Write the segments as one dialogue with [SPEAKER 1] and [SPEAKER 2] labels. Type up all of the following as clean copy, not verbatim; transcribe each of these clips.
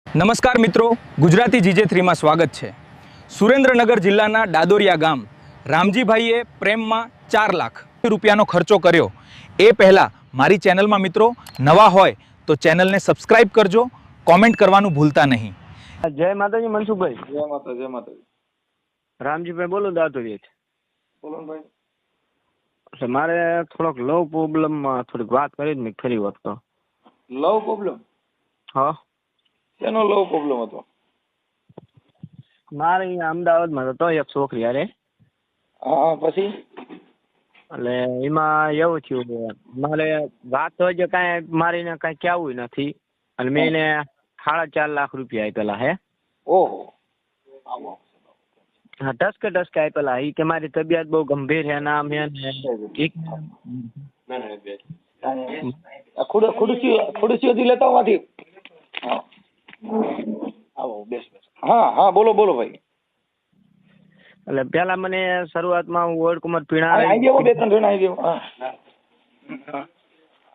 [SPEAKER 1] નમસ્કાર મિત્રો, ગુજરાતી GJ3માં સ્વાગત છે। સુરેન્દ્રનગર જિલ્લાના ડાદોરિયા ગામ રામજીભાઈએ પ્રેમમાં 4 લાખ રૂપિયાનો ખર્ચો કર્યો। એ પહેલાં મારી ચેનલમાં મિત્રો નવા હોય તો ચેનલને સબસ્ક્રાઇબ કરજો, કોમેન્ટ કરવાનું ભૂલતા નહીં।
[SPEAKER 2] જય માતાજી મનસુખભાઈ।
[SPEAKER 3] જય માતા જય માતાજી।
[SPEAKER 2] રામજીભાઈ બોલો દાદોરિયાથી।
[SPEAKER 3] બોલો ને ભાઈ।
[SPEAKER 2] મારે થોડોક લવ પ્રોબ્લેમમાં થોડીક વાત કરી જ મેં ફરી વાત તો।
[SPEAKER 3] લવ પ્રોબ્લેમ?
[SPEAKER 2] હા,
[SPEAKER 3] શેનો લવ પ્રોબ્લેમ હતો?
[SPEAKER 2] મારે અહીંયા અમદાવાદમાં તો એક છોકરી અરે
[SPEAKER 3] હા પછી?
[SPEAKER 2] એટલે એમાં એવું થયું કે મારે વાત તો હજી કાંઈ મારીને કાંઈ કહેવું નથી, અને મેં એને 4.5 લાખ રૂપિયા આપેલા હે।
[SPEAKER 3] ઓહો, આવો
[SPEAKER 2] હા, ટસકે આપેલા। એ કે મારી તબિયત બહુ ગંભીર છે ને આમ હે ને
[SPEAKER 3] ખુડસીઓથી લેતા માંથી। આવો બેસ બેસ। હા હા બોલો બોલો ભાઈ।
[SPEAKER 2] એટલે પેલા મને શરૂઆતમાં હું ઓળકુમાર પીણા
[SPEAKER 3] આવી ગયો, 2-3 જણા આવી ગયો।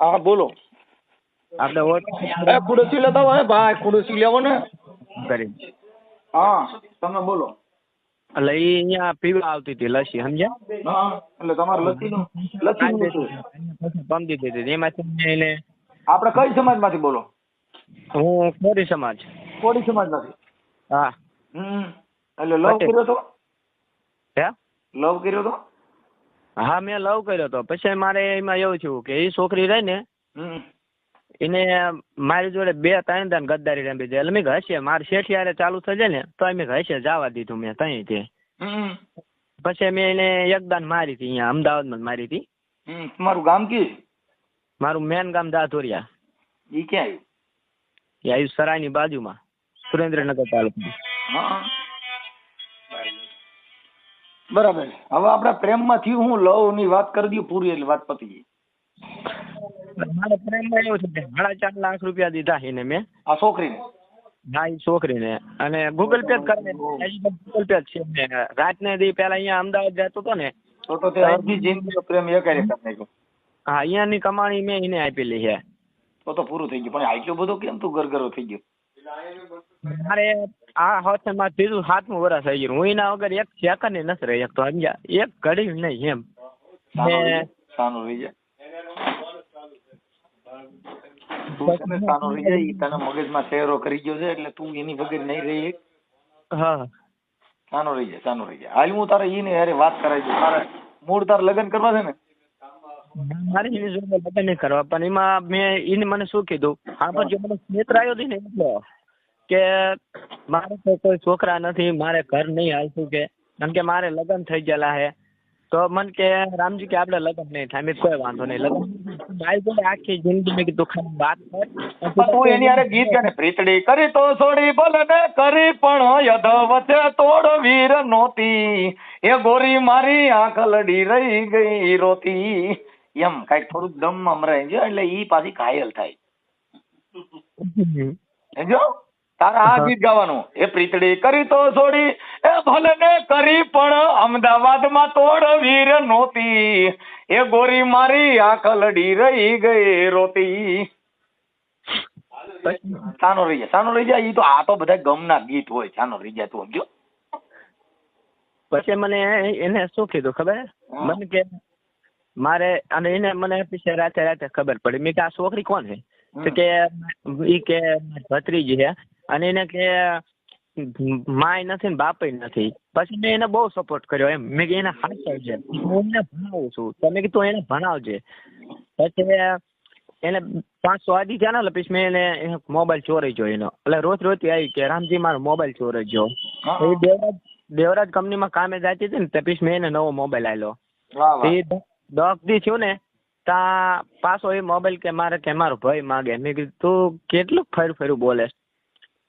[SPEAKER 3] હા બોલો।
[SPEAKER 2] આપણે
[SPEAKER 3] ખુડસી લેતા હોય ભાઈ, ખુડસી લેવો ને
[SPEAKER 2] કરી।
[SPEAKER 3] હા તમે બોલો।
[SPEAKER 2] એટલે એ અહીંયા પીવા આવતી હતી લસ્સી, સમજ્યા?
[SPEAKER 3] હા એટલે તમારે લસ્સીનું શું?
[SPEAKER 2] પમદી દીધી એમાંથી એને।
[SPEAKER 3] આપણે કઈ સમાજમાંથી બોલો?
[SPEAKER 2] હું કોરી સમાજ।
[SPEAKER 3] કોળી સમાજમાંથી?
[SPEAKER 2] હા।
[SPEAKER 3] એટલે લવ કર્યો તો?
[SPEAKER 2] હે?
[SPEAKER 3] લવ કર્યો તો?
[SPEAKER 2] હા, મેં લવ કર્યો હતો। પછી મારે એમાં એવું થયું કે એ છોકરી રહી ને એને મારી જોડે 2-3 દાન ગદ્દારી રમી જાય। એટલે મેં હશે મારે શેઠિયારે ચાલુ થઈ જાય ને તો મેં હશે જવા દીધું મેં ત્યાં તે। પછી મેં એને 1 દાન મારી હતી, અહીંયા અમદાવાદમાં જ મારી હતી।
[SPEAKER 3] તમારું ગામ કયું?
[SPEAKER 2] મારું મેન ગામ દાધોરિયા।
[SPEAKER 3] એ ક્યાં આવ્યું?
[SPEAKER 2] એ આવ્યું સરાયની બાજુમાં, સુરેન્દ્રનગર તાલુકામાં।
[SPEAKER 3] હા બરાબર। હવે આપણે પ્રેમમાં થયું હું લવ ની વાત કરી દઉં પૂરી એટલે વાત પતી ગઈ।
[SPEAKER 2] મારા પ્રેમમાં એવું છે કે 4.5 લાખ રૂપિયા દીધા એને મેં
[SPEAKER 3] આ છોકરીને?
[SPEAKER 2] હા, એ છોકરીને। અને ગૂગલ પે જ કરીને ગૂગલ પે જ છે। રાતને દી પેલા અહીંયા અમદાવાદ જતો હતો ને
[SPEAKER 3] તો તે અડધી જિંદગીનો પ્રેમ એક કરી નાખ્યો।
[SPEAKER 2] હા, અહીંયાની કમાણી મેં એને આપેલી છે।
[SPEAKER 3] તો પૂરું થઈ ગયું। પણ આટલું બધું કેમ તું ગરગરો થઈ ગયો?
[SPEAKER 2] મારે આ હોતે માં 7મું વર્ષ થઈ ગયું। હું એના વગર 1 સેકન્ડ નથી રહી શકતો, સમજ્યા? 1 ઘડી નહીં એમ।
[SPEAKER 3] સાનું રહી જાય તું છે ને, સાનું રહી જાય। ઈ તને મગજમાં ચહેરો કરી ગયો છે એટલે તું એની વગર નહીં રહી।
[SPEAKER 2] હા,
[SPEAKER 3] સાનો રહી જાય, સાનો રહી જાય। હાલ હું તારે ઈને યાર વાત કરાવી દઉં। તારે મૂળ તારે લગ્ન કરવા છે ને?
[SPEAKER 2] મારે એની જોડે લગ્ન નહીં કરવા, પણ એમાં મેં એને મને શું કીધું, હા પણ જો મને ક્ષેત્ર આવ્યો હતી ને એટલો કે મારે તો કોઈ છોકરા નથી, મારે ઘર નહીં હાલતું કે, કારણ કે મારે લગ્ન થઈ ગયેલા છે। તો મને કે રામજી કે આપણે લગ્ન નહીં થાય। મેં કોઈ વાંધો નહીં, લગ્ન મારી જોડે આખી જિંદગી મેં કીધું ખાલી વાત કર।
[SPEAKER 3] તું એની હારે ગીત ગાને, પ્રીતડી કરી તો છોડી બોલને કરી પણ યદ વચ્ચે તોડ વીર નોતી, એ ગોરી મારી આંખ લડી રહી ગઈ રોતી। એમ કઈક થોડુંક દમ અમરાય છે એટલે ઈ પાછી ઘાયલ થાય। સમજો? તારા આ ગીત ગાવાનું, એ પ્રીતડી કરી તો છોડી એ ભલે ને કરી પણ અમદાવાદમાં તોડ વીર નોતી, એ ગોરી મારી આંખ લડી રહી ગઈ રોતી। સાનો રહી જાય, સાનો રહી જાય। ઈ તો આ તો બધા ગમના ગીત હોય। સાનો રહી જાય તું સમજો?
[SPEAKER 2] પછી મને એને શું કીધું ખબર? મને કે મારે, અને એને મને પછી રાતે ખબર પડી। મેં કે આ છોકરી કોણ છે? તો કે ઈ કે ભત્રીજી છે, અને એને કે માય નથી ને બાપય નથી। પછી મેં એને બહુ સપોર્ટ કર્યો એમ। મેં કે એને હાચવજે, હું એને ભણાવું છું, તમે કીધું એને ભણાવજે। પછી એને 500 આદી થયા ને પછી મેં એને મોબાઈલ ચોરાઈ ગયો એનો। એટલે રોતી આવી કે રામજી મારો મોબાઈલ ચોરાઈ ગયો। એ દેવરાજ કંપનીમાં કામે જતી હતી ને તે પછી મેં એને નવો મોબાઈલ આલ્યો। એ 10 દી થયું ને ત્યાં પાછો એ મોબાઈલ કે મારો ભાઈ માગે। મેં કીધું તું કેટલું ફર્યું બોલે?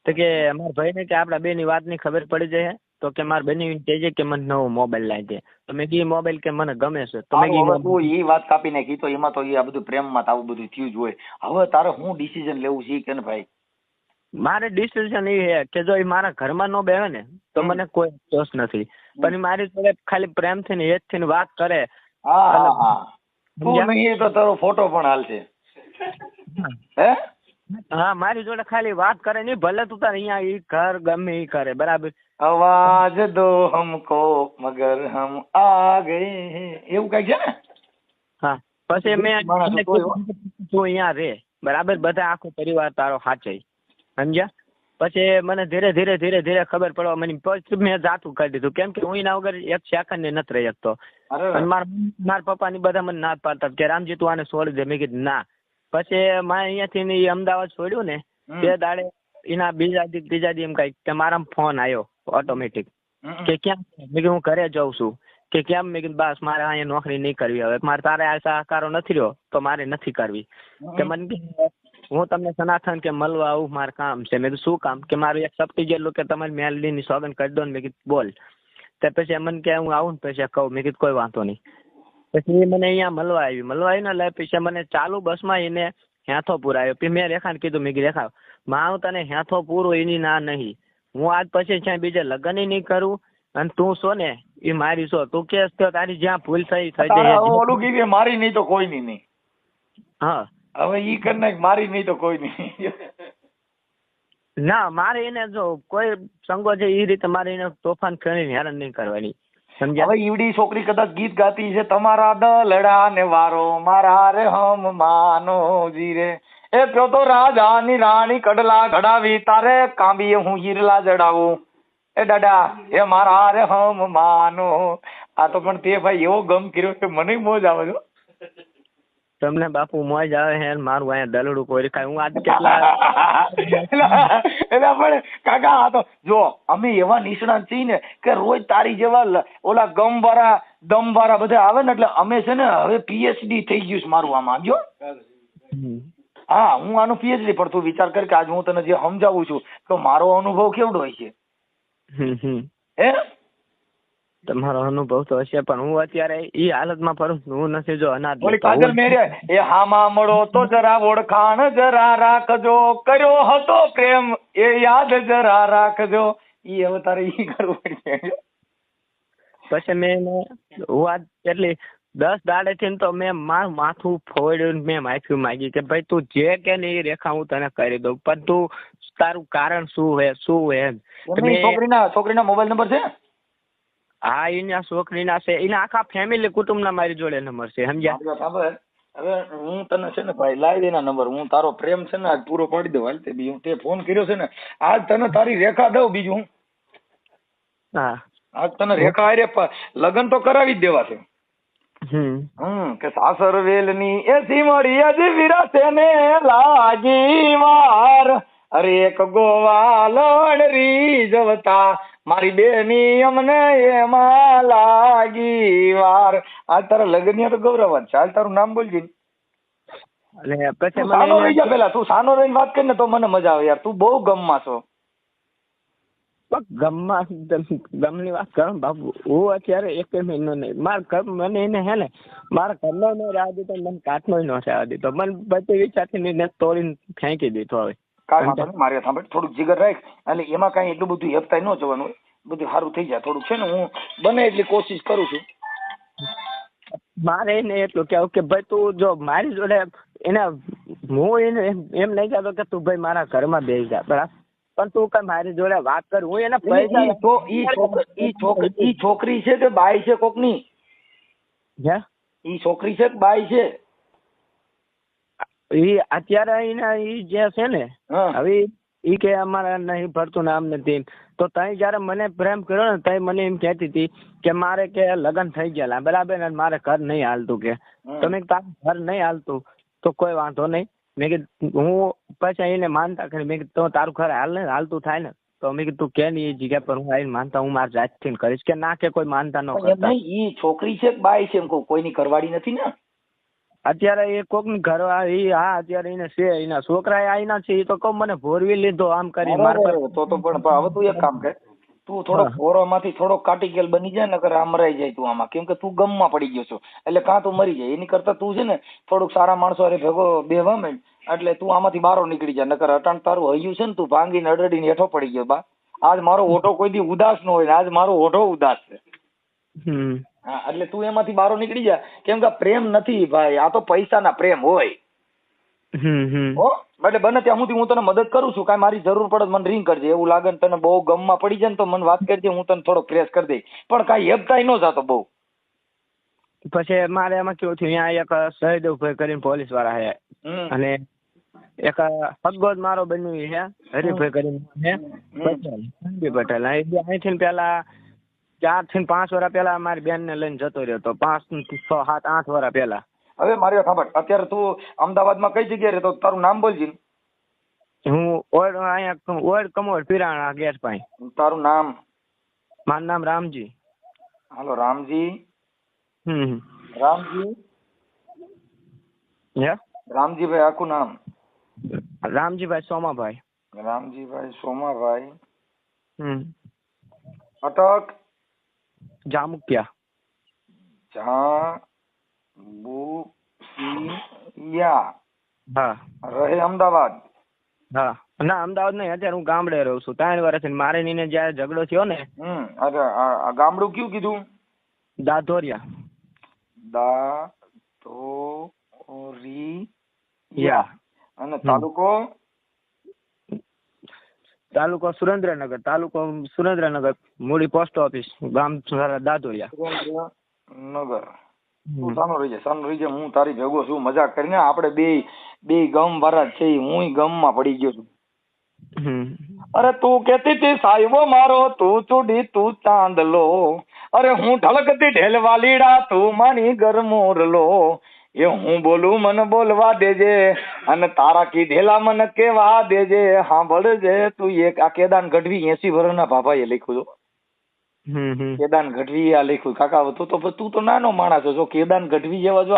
[SPEAKER 2] તો કે મારા ભાઈને કે આપણા બેની વાતની ખબર પડી જાય તો કે મારા બેની કહેજે કે મને નવો મોબાઈલ લાવી દે। તો મેં કીધું મોબાઈલ કે મને ગમે છે। તો મેં કીધું
[SPEAKER 3] તું ઈ વાત કાપી નાખી તો એમાં તો આ બધું પ્રેમમાં આવું બધું થયું જ હોય। હવે તારે હું ડિસિઝન લેવું છે કે ને ભાઈ?
[SPEAKER 2] મારે ડિસિઝન એ છે કે જો એ મારા ઘરમાં ન બેહે ને તો મને કોઈ દોષ નથી, પણ મારી જોડે ખાલી પ્રેમથી ને હેતથી વાત કરે।
[SPEAKER 3] હા તું નહીં તો તારો ફોટો પણ હાલશે। હે?
[SPEAKER 2] હા મારી જોડે ખાલી વાત કરે નહીં, ભલે તું તાર અહીંયા ઈ ઘર ગમે ઈ કરે, બરાબર.
[SPEAKER 3] આવાજ દો હમકો મગર હમ આ ગયે એવું કઈ છે ને.
[SPEAKER 2] હા પછી મેં
[SPEAKER 3] માણસ
[SPEAKER 2] એને
[SPEAKER 3] તોય હો.
[SPEAKER 2] કીધું તું અહીંયા રે, બરાબર, બધા આખો પરિવાર તારો સાચે, સમજ્યા. પછી મને ધીરે ધીરે ખબર પડવા મને, પછી મેં જાતું કરી દીધું, કેમ કે હું એના વગર એક સેકન્ડ નથી રહી શકતો.
[SPEAKER 3] અરે
[SPEAKER 2] અને મારા પપ્પાની બધા મને ના પાડતા કે રામજી તું આને છોડી દે. મેં કીધું ના. પછી મારે અહીંયાથી ઈ અમદાવાદ છોડ્યું ને તે દાડે એના ત્રીજા દી એમ કઈ કે મારા ફોન આવ્યો ઓટોમેટિક કે ક્યાં છે? મેં કીધું હું ઘરે જાઉં છું. કે કેમ? મેં કીધું બસ મારે અહીંયા નોકરી નહીં કરવી, હવે મારે તારે આ સહકારો નથી રહ્યો તો મારે નથી કરવી. કે મને કે હું તમને સનાથન કે મળવા આવું, મારે કામ છે. મેં કીધું શું કામ? કે મારું એક સપ્તી જેટલું કે તમારી મેલડીની સોગન કરી દો ને. મેં કીધું બોલ. તો પછી મને કે હું આવું ને પછી કહું. મેં કીધું કોઈ વાંધો નહીં. પછી એ મને અહીંયા મળવા આવીને લઈ પછી મને ચાલુ બસમાં એને હેથો પુરાયો. પછી મેં રેખાને કીધું, મેં કીધું રેખા માં હું તને હેથો પૂરું એની ના નહીં, હું આજ પછી છે બીજે લગ્ન નહીં કરું, અને તું છો ને એ મારી છો, તું કે તારી જ્યાં ભૂલ થઈ
[SPEAKER 3] તારા
[SPEAKER 2] જાય.
[SPEAKER 3] ઓલું કીધું મારી નહીં તો કોઈ નહીં.
[SPEAKER 2] હા
[SPEAKER 3] હવે ઈ કરી નાખ, મારી નહીં તો કોઈ નહીં.
[SPEAKER 2] ના મારે એને જો કોઈ સંગો છે એ રીતે મારે એને તોફાન કરીને હેરાન નહીં કરવાની, સમજ્યા.
[SPEAKER 3] હવે ઈવડી છોકરી કદાચ ગીત ગાતી છે, તમારા દલડા ને વારો મારા રે હમ માનો જીરે એ પ્યો તો રાજાની રાણી કડલા ઘડાવી તારે કાંબીએ હું હીરલા જડાવું એ દાદા એ મારા રે હમ માનો. આ તો પણ તે ભાઈ એવો ગમ કર્યો કે મને મોજ આવે છે.
[SPEAKER 2] તમને બાપુ મોજ આવે હે, મારું અહીંયા દલડું કોઈ ખાય. હું આજ કેટલા
[SPEAKER 3] એટલે પણ કાકા આ તો જો અમે એવા નિષ્ણાત છીએ ને કે રોજ તારી જેવા ઓલા દમ વાળા બધા આવે ને એટલે અમે છે ને હવે પીએચડી થઈ ગયું છે મારું આમાં જો. હા હું આનું પીએચડી, પણ તું વિચાર કર કે આજ હું તને જે સમજાવું છું તો મારો અનુભવ કેવડો હોય છે. હે
[SPEAKER 2] તમારો અનુભવ તો હશે, પણ હું અત્યારે ઈ હાલતમાં ફરું હું નથી. જો અનાજ
[SPEAKER 3] ઓલી કાજલ મેરે એ હામાં મળો તો જરા ઓળખાણ જરા રાખજો, કર્યો હતો પ્રેમ એ યાદ જરા રાખજો. ઈ હવે તારે ઈ કરવું પડશે.
[SPEAKER 2] પછી મેં હું આજ એટલી 10 દાડેથી તો મેં મારું માથું ફોડ્યું, મેં માફી માંગી કે ભાઈ તું જે કે ને એ રેખા હું તને કરી દઉં, પણ તું તારું કારણ શું હે
[SPEAKER 3] છોકરીના મોબાઈલ નંબર છે?
[SPEAKER 2] હા એના છોકરીના છે, એના આખા ફેમિલી કુટુંબના મારી જોડે નંબર છે, સમજ્યા.
[SPEAKER 3] હવે હું તને છે ને ભાઈ લાવી દેના નંબર, હું તારો પ્રેમ છે ને આજ પૂરો પાડી દઉં. હાલ તે બીજું તે ફોન કર્યો છે ને આજ તને તારી રેખા દઉં. બીજું
[SPEAKER 2] હા
[SPEAKER 3] આજ તને રેખા આરે લગ્ન તો કરાવી જ દેવા છે. કે સાસર વેલની એ સીમડી અજ વિરાસે ને લાગી વાર, અરે એક ગોવાલણ રીઝવતા મારી બેની અમને એમાં લાગી વાર. આ તારા લગ્ન તો ગૌરવ જ છે. હાલ તારું નામ બોલજી.
[SPEAKER 2] અને પછી
[SPEAKER 3] સાનો રહી જા, પેલા તું સાનો રહીને વાત કરીને તો મને મજા આવે યાર. તું બહુ ગમમાં છો.
[SPEAKER 2] ગમની વાત કરો બાપુ. હું અત્યારે એક મહિનો નહીં, મારા ઘર મને એને હે ને મારા ઘરનો ન રહેવા દીધો, મને કાચનો ન રહેવા દીધો, મને બધી વિચારથી તોડીને ફેંકી દીધો. હવે
[SPEAKER 3] કાંઈ વાંધો નહીં, મારે સાંભળ થોડુંક જીગર રાખ, એટલે એમાં કાંઈ એટલું બધું હેપતાઈ ન જવાનું હોય, બધું સારું થઈ જાય. થોડુંક છે ને હું બને એટલી કોશિશ કરું છું.
[SPEAKER 2] મારે એને એટલું કેવું કે ભાઈ તું જો મારી જોડે એને હું એને એમ નહીં કહેતો કે તું ભાઈ મારા ઘરમાં બેસી જા, બરાબર, પણ તું કઈ મારી જોડે વાત કર. હું એને પૈસા
[SPEAKER 3] ઈ છોકરી છે કે બાઈ છે કોકની?
[SPEAKER 2] હે
[SPEAKER 3] ઈ છોકરી છે કે બાઈ છે?
[SPEAKER 2] ઈ અત્યારે એના ઈ જે છે ને હવે ઈ કે અમારે નહીં ભરતું નામ નથી, તો તઈ જયારે મને પ્રેમ કર્યો ને તઈ મને એમ કહેતી હતી કે મારે કે લગ્ન થઈ ગયેલા, બરાબર, ને મારે ઘર નહીં હાલતું. કે તમે તારું ઘર નહીં હાલતું તો કોઈ વાંધો નહીં. મેં કીધું હું પછી એને માનતા કરી. મેં કીધું તારું ઘર હાલતું થાય ને તો મેં કીધું કે નહીં એ જગ્યા પર હું આવીને માનતા હું મારા જાતથી કરીશ. કે ના કે કોઈ માનતા ન કરતા.
[SPEAKER 3] ઈ છોકરી છે કે બાઈ છે? કોઈની કરવાડી નથી ને
[SPEAKER 2] અત્યારે એ કોક ની ઘર હા અત્યારે એને છે, એના છોકરા આઈના છે. એ તો કહું મને ભોરવી લીધો આમ કરી
[SPEAKER 3] તો પણ હવે તું એક કામ કર, તું થોડોક ભોરામાંથી થોડોક કાટીકેલ બની જાય ને કરે મરાઈ જાય તું આમાં, કેમ કે તું ગમમાં પડી ગયો છો એટલે કાં તું મરી જાય. એની કરતા તું છે ને થોડુંક સારા માણસો અરે ભેગો બેવા માંડ એટલે તું આમાંથી બહાર નીકળી જાય. નકર અટાણ તારું હૈયું છે ને તું ભાંગીને અડડીને હેઠો પડી ગયો. બા આજ મારો ઓઢો કોઈ દી ઉદાસ ન હોય, આજ મારો ઓઢો ઉદાસ છે. હા એટલે તું એમાંથી બહાર નીકળી જા, કેમ કે પ્રેમ નથી ભાઈ, આ તો પૈસાના પ્રેમ હોય. એટલે બને ત્યાં સુધી હું તને મદદ કરું છું. કાંઈ મારી જરૂર પડે તો મને રિંગ કરજે. એવું લાગે ને તને બહુ ગમમાં પડી જાય ને તો મને વાત કરજે, હું તને થોડો ક્રેશ કરી દઈશ. પણ કાંઈ હેપતાય ન જાતો બહુ.
[SPEAKER 2] પછી મારે એમાં કેવું થયું, અહીંયા એક સહદેવભાઈ કરીને પોલીસ વાળા છે, અને એક હગોદ મારો બન્યું છે હરિભાઈ કરીને છે પટેલ, પટેલ. અહીંથી પેલા 4 થી 5 વર્ષ પેલા મારી બેન ને લઈને જતો રહ્યો હતો, 5, 6, 7, 8 વર્ષ પેલા.
[SPEAKER 3] હવે મારી વાત સાંભળ, અત્યારે તું અમદાવાદમાં કઈ જગ્યાએ રહેતો? તારું નામ બોલજી.
[SPEAKER 2] હું અહીંયા ઓડ કમોડ પીરાણા ગેસ પાસે.
[SPEAKER 3] તારું નામ?
[SPEAKER 2] મારું નામ રામજી.
[SPEAKER 3] હાલો રામજી.
[SPEAKER 2] હમ.
[SPEAKER 3] રામજી.
[SPEAKER 2] હે?
[SPEAKER 3] રામજીભાઈ આખું નામ?
[SPEAKER 2] રામજીભાઈ સોમાભાઈ.
[SPEAKER 3] રામજીભાઈ સોમાભાઈ.
[SPEAKER 2] હમ.
[SPEAKER 3] અટક?
[SPEAKER 2] જામુકિયા.
[SPEAKER 3] જાંબુકિયા.
[SPEAKER 2] હા.
[SPEAKER 3] રહે અમદાવાદ?
[SPEAKER 2] હા. ના, અમદાવાદ નહીં, અત્યારે હું ગામડે રહું છું. 3 વર્ષથી મારે નીને જયારે ઝઘડો થયો ને.
[SPEAKER 3] અરે આ ગામડું કયું કીધું?
[SPEAKER 2] દાધોરિયા.
[SPEAKER 3] દાધોરિયા. અને તાલુકો?
[SPEAKER 2] તાલુકો સુરેન્દ્રનગર. મૂળી પોસ્ટ ઓફિસ, ગામ દાધોરિયા.
[SPEAKER 3] સુરેન્દ્રનગર. તું સાનો રહી જાય, હું તારી ભેગો છું. મજાક કરીને આપણે બે ગમ વાળા છે. હું ગમમાં પડી ગયો છું. અરે તું કેતી તી સાહેબો મારો, તું ચૂડી તું ચાંદલો. અરે હું ઢળકતી ઢેલવા લીડા, તું માની ગરમોરલો. એ હું બોલું મને બોલવા દેજે, અને તારા કીધેલા મને કેવા દેજે. સાંભળજે તું એક આ કેદાન ગઢવી 80 વર્ષના ભાભાએ લખ્યું હતું. કેદાન ગઢવી આ લખ્યું. કાકા તું તો નાનો માણસ છો. જો કેદાન ગઢવી જેવા જો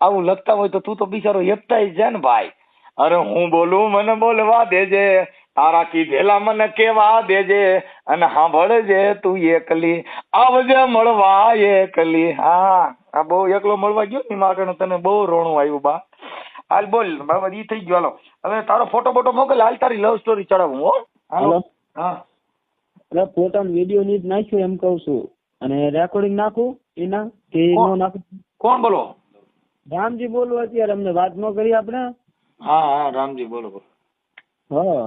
[SPEAKER 3] આવું લખતા હોય તો તું તો બિચારો હેપતાઈ છે ને ભાઈ. અરે હું બોલું મને બોલવા દેજે, તારા કીધેલા મને કેવા દેજે, અને સાંભળજે તું એકલી આવજે મળવા એકલી. હા, આ બહુ એકલો મળવા ગયો ને માટે તને બહુ રોણું આવ્યું બા. હાલ બોલ બાબા, ઈ થઈ ગયો. હાલો હવે તારો ફોટો મોકલ. હાલ તારી લવ સ્ટોરી ચડાવું. હો હાલો. હા,
[SPEAKER 2] એટલે ફોટો વિડીયો ની જ નાખ્યું એમ કહું છું, અને રેકોર્ડિંગ નાખું એના કે નો નાખું?
[SPEAKER 3] કોણ બોલો?
[SPEAKER 2] રામજી બોલું. અત્યારે અમને વાત ન કરી આપણે.
[SPEAKER 3] હા રામજી બોલો.
[SPEAKER 2] હા,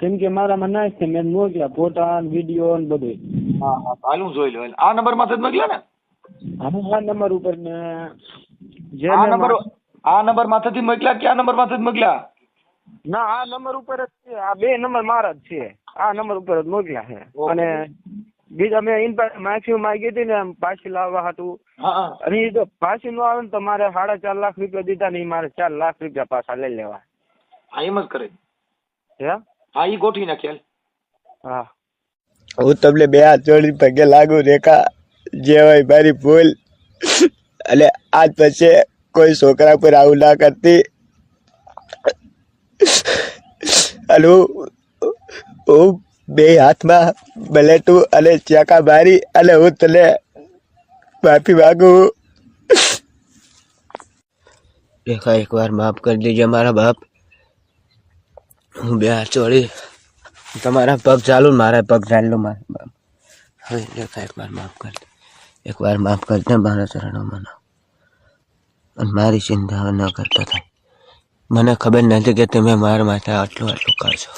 [SPEAKER 2] કેમ કે મારામાં નાખ છે, મેં મોકલ્યા ફોટા વિડીયો ને બધું.
[SPEAKER 3] હા હાલ હું જોઈ લઉં. આ નંબર માંથી જ મોકલ્યા ને?
[SPEAKER 2] આ નંબર ઉપર ને
[SPEAKER 3] આ નંબર માંથી મોકલ્યા કે આ નંબર માંથી જ મોકલ્યા?
[SPEAKER 2] ના, આ નંબર ઉપર જ છે. આ 2 નંબર મારા જ છે. આ નંબર ઉપર જ મોકલ્યા છે. અને બીજા મેં ઇન પાસે માફી માંગી હતી ને પાછી લાવવા હતું. અને એ તો પાછી ન આવે ને તો મારે 4.5 લાખ રૂપિયા દીધા ને મારે 4 લાખ રૂપિયા પાછા લઈ લેવા.
[SPEAKER 3] હા એમ જ કરે.
[SPEAKER 2] હે?
[SPEAKER 3] હા ઈ ગોઠવી નાખ્યા.
[SPEAKER 2] હા,
[SPEAKER 4] હું તમને 2 હાથ જોડી પગે લાગુ રેખા, જે હોય મારી ભૂલ, અને આજ પછી કોઈ છોકરા પર આવું ના કરતી. અને હું 2 હાથમાં બલેટું અને ચાકા મારી અને હું તને માફી માંગુ. રેખા, એકવાર માફ કરી દેજે મારા બાપ. હું 2 હાથ જોડી તમારા પગ ચાલુ, મારા પગ ચાલુ મારા બાપ. હવે રેખા એકવાર માફ કરી દે, એકવાર માફ કરી દે મારા ચરણોમાં. અને મારી ચિંતા ન કરતા થાય. મને ખબર નથી કે તમે મારા માટે આટલું કરશો.